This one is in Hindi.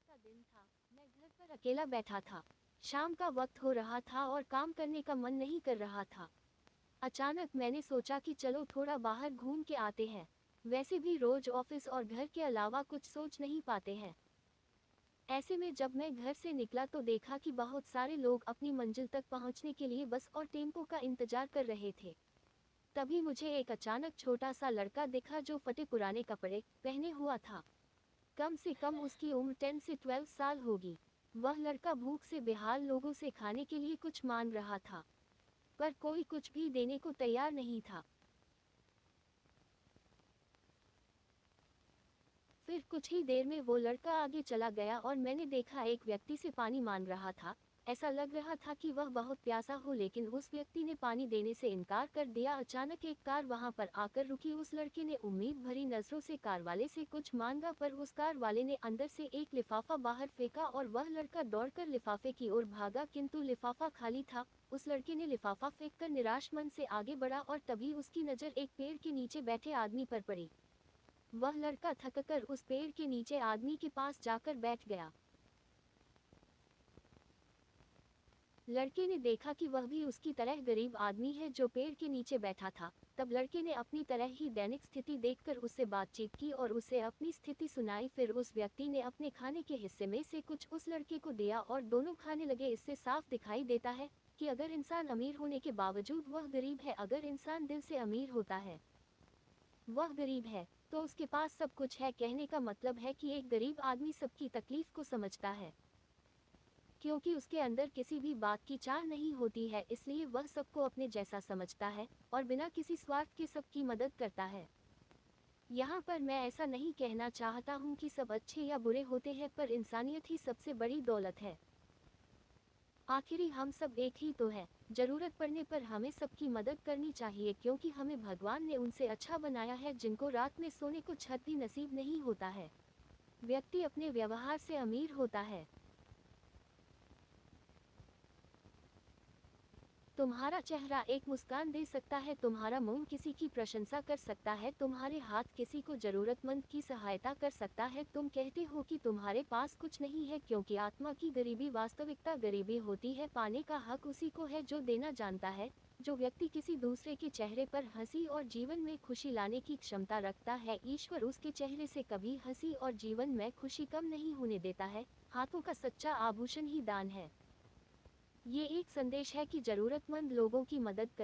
का दिन था। मैं घर पर अकेला बैठा था। शाम का वक्त हो रहा था और काम करने का मन नहीं कर रहा था। अचानक मैंने सोचा कि चलो थोड़ा बाहर घूम के आते हैं। वैसे भी रोज ऑफिस और घर के अलावा कुछ सोच नहीं पाते हैं। ऐसे में जब मैं घर से निकला तो देखा कि बहुत सारे लोग अपनी मंजिल तक पहुंचने के लिए बस और टेम्पो का इंतजार कर रहे थे। तभी मुझे एक अचानक छोटा सा लड़का दिखा जो फटे पुराने कपड़े पहने हुआ था। कम से कम उसकी उम्र 10 से 12 साल होगी। वह लड़का भूख से बेहाल लोगों से खाने के लिए कुछ मांग रहा था, पर कोई कुछ भी देने को तैयार नहीं था। फिर कुछ ही देर में वो लड़का आगे चला गया और मैंने देखा एक व्यक्ति से पानी मांग रहा था। ऐसा लग रहा था कि वह बहुत प्यासा हो, लेकिन उस व्यक्ति ने पानी देने से इनकार कर दिया। अचानक एक कार वहां पर आकर रुकी। उस लड़के ने उम्मीद भरी नजरों से कार वाले से कुछ मांगा, पर उस कार वाले ने अंदर से एक लिफाफा बाहर फेंका और वह लड़का दौड़कर लिफाफे की ओर भागा, किंतु लिफाफा खाली था। उस लड़के ने लिफाफा फेंककर निराश मन से आगे बढ़ा और तभी उसकी नजर एक पेड़ के नीचे बैठे आदमी पर पड़ी। वह लड़का थककर उस पेड़ के नीचे आदमी के पास जाकर बैठ गया। लड़के ने देखा कि वह भी उसकी तरह गरीब आदमी है जो पेड़ के नीचे बैठा था। तब लड़के ने अपनी तरह ही दैनिक स्थिति देखकर उससे बातचीत की और उसे अपनी स्थिति सुनाई। फिर उस व्यक्ति ने अपने खाने के हिस्से में से कुछ उस लड़के को दिया और दोनों खाने लगे। इससे साफ दिखाई देता है कि अगर इंसान अमीर होने के बावजूद वह गरीब है, अगर इंसान दिल से अमीर होता है वह गरीब है, तो उसके पास सब कुछ है। कहने का मतलब है कि एक गरीब आदमी सबकी तकलीफ को समझता है, क्योंकि उसके अंदर किसी भी बात की चाह नहीं होती है, इसलिए वह सबको अपने जैसा समझता है और बिना किसी स्वार्थ के सबकी मदद करता है। यहाँ पर मैं ऐसा नहीं कहना चाहता हूँ कि सब अच्छे या बुरे होते हैं, पर इंसानियत ही सबसे बड़ी दौलत है। आखिरी हम सब एक ही तो है। जरूरत पड़ने पर हमें सबकी मदद करनी चाहिए, क्योंकि हमें भगवान ने उनसे अच्छा बनाया है जिनको रात में सोने को छत भी नसीब नहीं होता है। व्यक्ति अपने व्यवहार से अमीर होता है। तुम्हारा चेहरा एक मुस्कान दे सकता है, तुम्हारा मुंह किसी की प्रशंसा कर सकता है, तुम्हारे हाथ किसी को जरूरतमंद की सहायता कर सकता है। तुम कहते हो कि तुम्हारे पास कुछ नहीं है, क्योंकि आत्मा की गरीबी वास्तविकता गरीबी होती है। पाने का हक उसी को है जो देना जानता है। जो व्यक्ति किसी दूसरे के चेहरे पर हंसी और जीवन में खुशी लाने की क्षमता रखता है, ईश्वर उसके चेहरे से कभी हंसी और जीवन में खुशी कम नहीं होने देता है। हाथों का सच्चा आभूषण ही दान है। ये एक संदेश है कि जरूरतमंद लोगों की मदद करें।